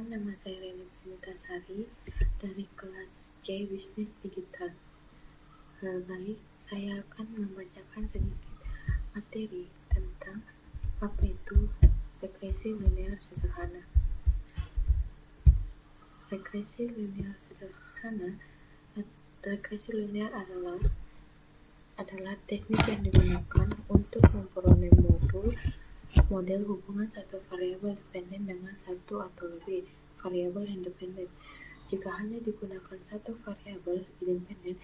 nama saya Reni Punitasari dari kelas C Bisnis Digital. Baik, saya akan membacakan sedikit materi tentang apa itu regresi linear sederhana. Regresi linear adalah teknik yang digunakan untuk memperoleh model hubungan satu variabel dependen dengan satu atau lebih variabel independen. Jika hanya digunakan satu variabel independen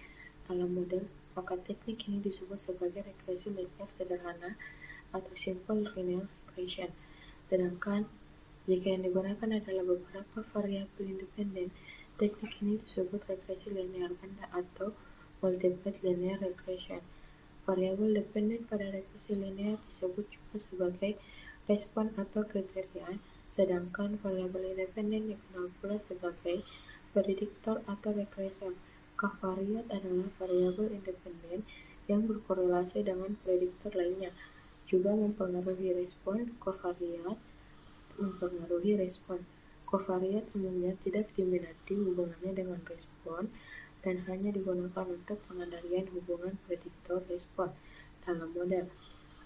dalam model, maka teknik ini disebut sebagai regresi linear sederhana atau simple linear regression. Sedangkan jika yang digunakan adalah beberapa variabel independen, teknik ini disebut regresi linear ganda atau multiple linear regression. Variabel dependen pada regresi linear disebut juga sebagai respon atau kriteria, sedangkan variabel independen dikenal pula sebagai prediktor atau regresor. Covariat adalah variabel independen yang berkorelasi dengan prediktor lainnya, juga mempengaruhi respon. Covariat umumnya tidak diminati hubungannya dengan respon dan hanya digunakan untuk pengendalian hubungan prediktor-respon dalam model.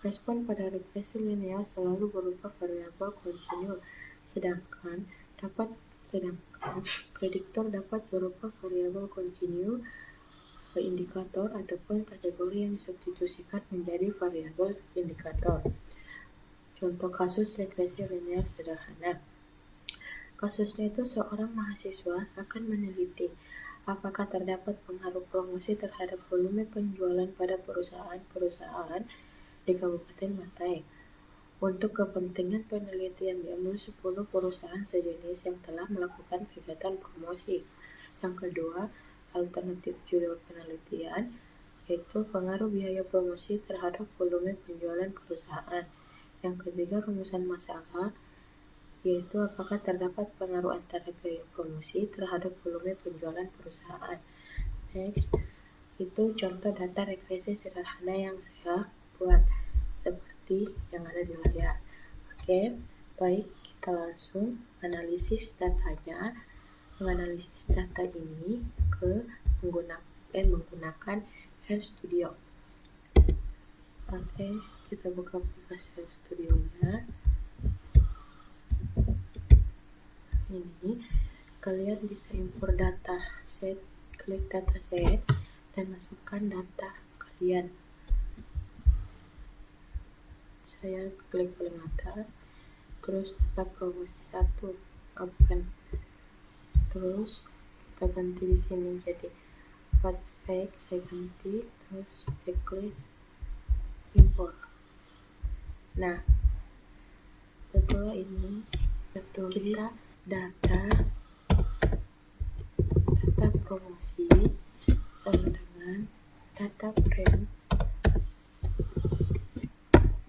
Respon pada regresi linear selalu berupa variabel kontinu, sedangkan prediktor dapat berupa variabel kontinu, indikator, ataupun kategori yang disubstitusikan menjadi variabel indikator. Contoh kasus regresi linear sederhana. Kasusnya itu seorang mahasiswa akan meneliti apakah terdapat pengaruh promosi terhadap volume penjualan pada perusahaan-perusahaan di Kabupaten Bantaeng. Untuk kepentingan penelitian diambil 10 perusahaan sejenis yang telah melakukan kegiatan promosi. Yang kedua, alternatif judul penelitian yaitu pengaruh biaya promosi terhadap volume penjualan perusahaan. Yang ketiga, rumusan masalah yaitu apakah terdapat pengaruh antara biaya promosi terhadap volume penjualan perusahaan. Next, itu contoh data regresi sederhana yang saya buat seperti yang ada di layar. Oke, baik, kita langsung analisis datanya. Menganalisis data ini menggunakan RStudio. Oke, kita buka aplikasi RStudio-nya. Ini kalian bisa import data set, klik data set dan masukkan data kalian. Saya klik paling atas, terus data promosi 1 open, terus kita ganti di sini jadi part spec, saya ganti, terus checklist import. Nah, setelah ini kita data promosi sama dengan data brand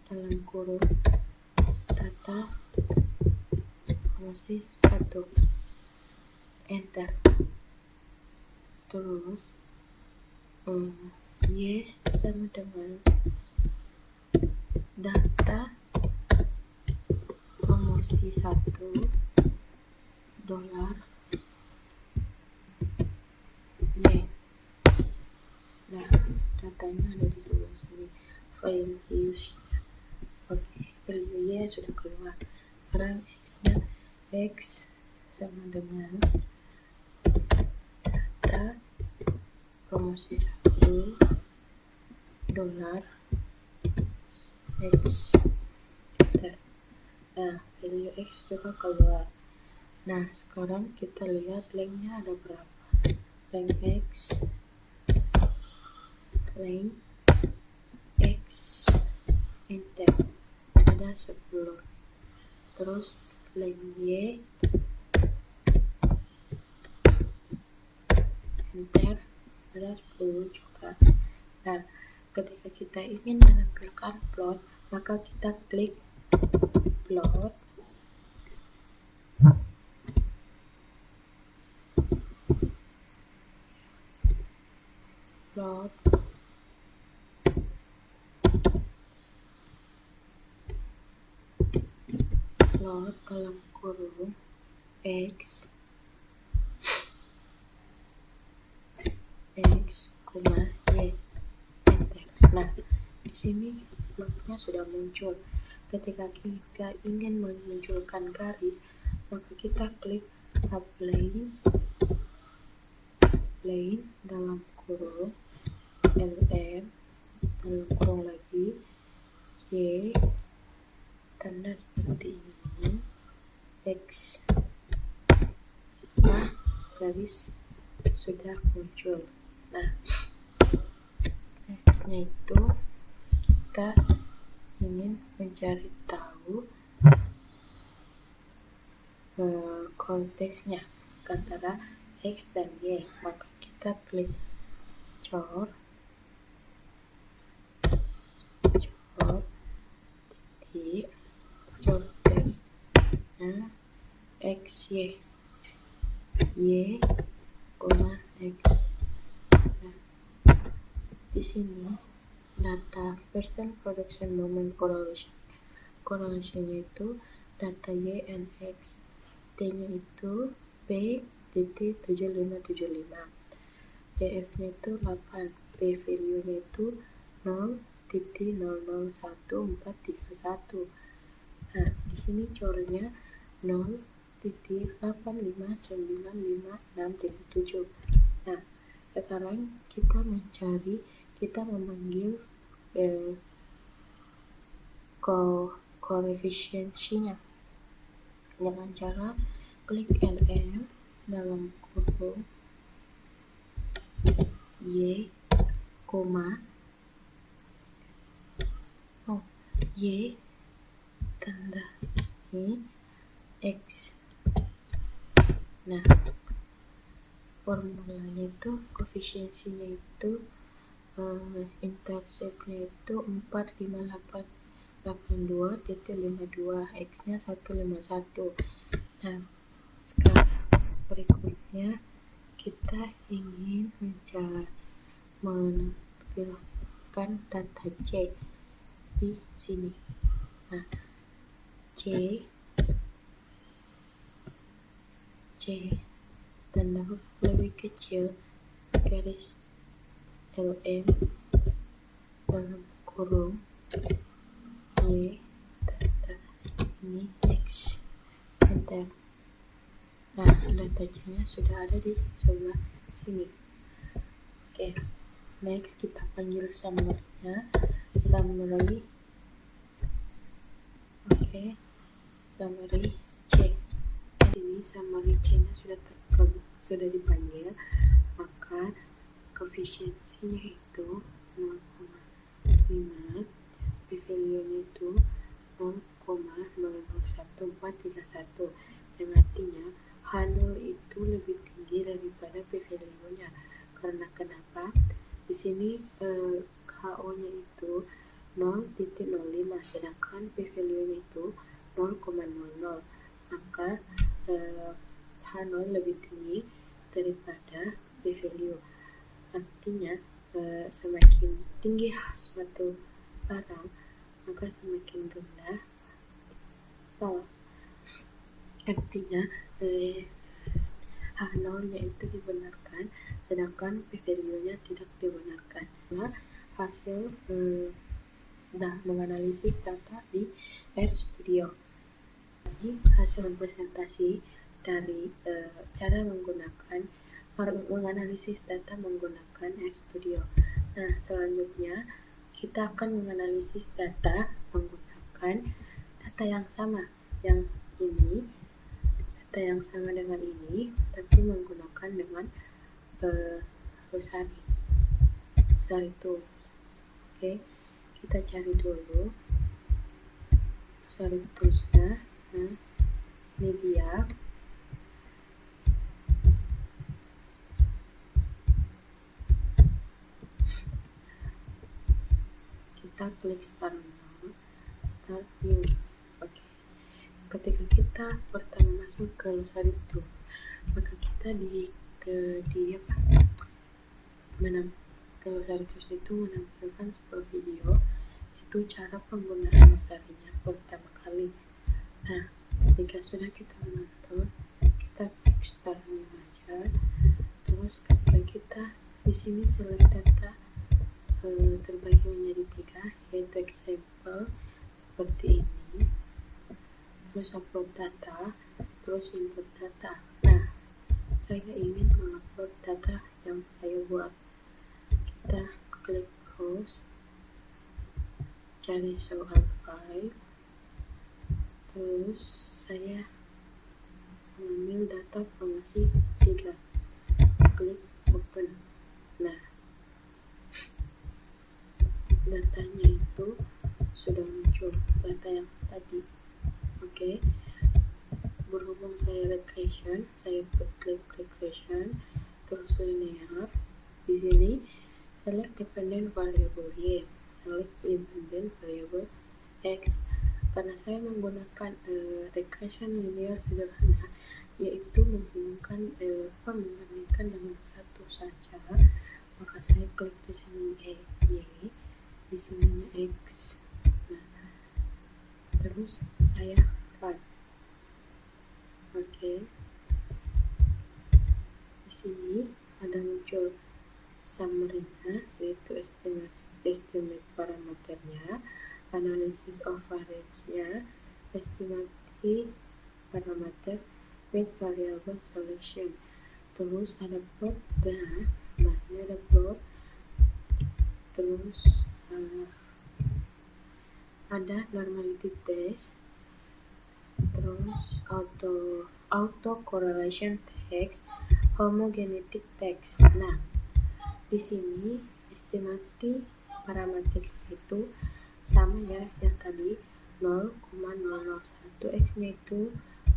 dalam kurung data promosi 1, enter. Terus Y sama dengan data promosi 1 dolar Y. Nah, datanya ada di sebelah sini, file use. Oke, value Y sudah keluar. Sekarang X sama dengan data promosi 1 dolar X. Nah, value X juga keluar. Nah, sekarang kita lihat lengthnya ada berapa. Length X enter ada 10. Terus length Y enter ada 10 juga. Nah, ketika kita ingin menampilkan plot, maka kita klik plot. Plot dalam kurung X koma Y. Enter. Nah, di sini mapnya sudah muncul. Ketika kita ingin memunculkan garis, maka kita klik apply dalam kurung LM dalam kurung lagi Y, tanda seperti ini, X. Nah, garis sudah muncul. Nah, nextnya itu kita ingin mencari tahu konteksnya antara X dan Y, maka kita klik cor di konteksnya X Y koma X. Nah, di sini data percent production moment correlationnya itu data Y and X, T-nya itu P.7575, DF-nya itu 8, P value-nya itu 0.001431. Nah, di sini cornya 0.8595637. Nah, sekarang kita memanggil koefisiensinya dengan cara klik LM dalam kurung Y koma Y tanda ini X. Nah, formulanya itu koefisiensinya itu interceptnya itu 45882.52, X-nya 151. Nah, sekarang berikutnya kita ingin menampilkan data C di sini. Nah, C tanda lebih kecil garis LM dalam kurung Y tanda ini X. Enter. Nah, data C-nya sudah ada di sebelah sini. Oke, next kita panggil summary-nya. Summary C. Ini summary C-nya sudah dipanggil, maka koefisiensinya itu 0,5, P value-nya itu 0,001431, yang artinya H0 itu lebih tinggi daripada P value-nya. Karena kenapa? Di sini HO-nya itu 0.05, sedangkan P value-nya itu 0,00, maka H0 lebih tinggi daripada P value. Artinya semakin tinggi suatu barang, maka semakin rendah salah. Artinya H0-nya itu dibenarkan, sedangkan P value-nya tidak dibenarkan. Nah, hasil menganalisis data di RStudio. Jadi hasil presentasi dari cara menganalisis data menggunakan RStudio. Nah, selanjutnya kita akan menganalisis data menggunakan data yang sama, data yang sama dengan ini, tapi menggunakan dengan Rosari tool. Oke, kita cari dulu Rosari tools-nya. Nah, ini dia. Kita klik start new. Oke. Ketika kita pertama masuk ke Rosari tool, maka kita Rosari tools itu menampilkan sebuah video, itu cara penggunaan Rosarinya pertama kali. Nah, jika sudah kita menonton, eksternal aja. Terus ketika kita di sini select data terbagi menjadi 3, yaitu example seperti ini, terus upload data, terus input data. Nah, saya ingin mengupload data yang saya buat. Kita klik browse, cari show all file, terus saya mengambil data promosi 3, klik open. Nah, datanya itu sudah muncul, data yang tadi. Oke. Berhubung saya regression, saya klik regression, terus linear. Di sini select dependent variable y, select dependent variable x. Karena saya menggunakan regression linear sederhana, yaitu membandingkan dengan satu saja, maka saya klik di sini y, di sininya x. Nah, terus saya run. Oke. Di sini ada muncul summary-nya, yaitu estimate parameternya, analysis of variance-nya, estimasi parameter with variable selection. Terus ada plot, nah ini ada plot. Terus ada normality test, terus auto correlation text, homogenetic text. Nah, di sini estimasi parameter itu sama ya yang tadi, 0,001, x-nya itu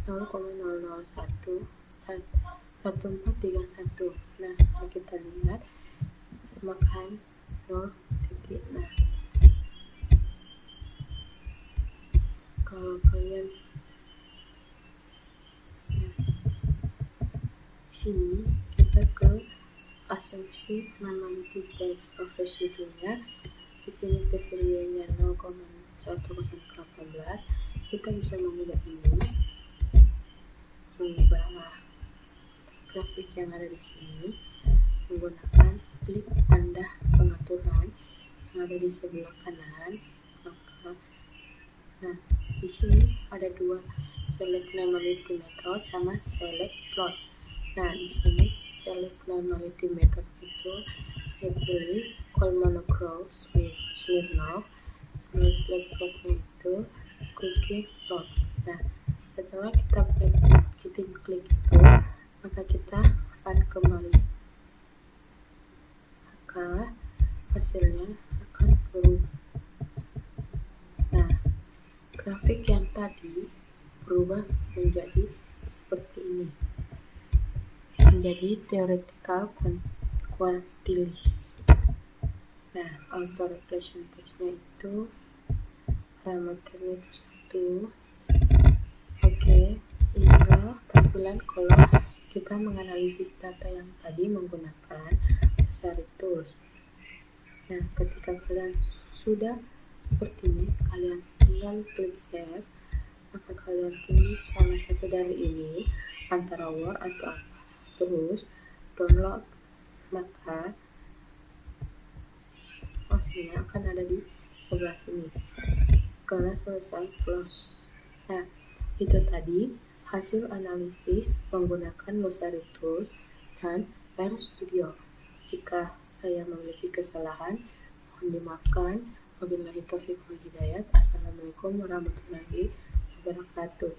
0,001 1431. Nah, kalau kita lihat samakan 0 titik. Nah, kalau kalian di sini kita ke asumsi normality test of residunya. Di sini p-value-nya 0,1018. Kita bisa mengubah ini, mengubah grafik yang ada di sini menggunakan klik tanda pengaturan yang ada di sebelah kanan. Nah, di sini ada dua, select normality method sama select plot. Nah, di sini select normality method itu saya pilih Kolmogorov Smirnov, terus select plotnya itu klik plot. Nah, setelah kita klik itu, maka kita akan kembali, maka hasilnya akan berubah. Nah, grafik yang tadi berubah menjadi seperti ini, menjadi theoretical quantilities. Nah, auto regression text-nya itu parameternya itu 1. Oke, inilah tampilan kalau kita menganalisis data yang tadi menggunakan Glossary Tools. Nah, ketika kalian sudah seperti ini, kalian tinggal klik save, maka kalian pilih salah satu dari ini, antara Word atau apa, terus download, maka hasilnya akan ada di sebelah sini. Kalau selesai, close. Nah, itu tadi hasil analisis menggunakan Glossary Tools dan RStudio. Jika saya memiliki kesalahan, mohon dimaafkan. Wabillahi taufiq wal hidayah. Assalamualaikum warahmatullahi wabarakatuh.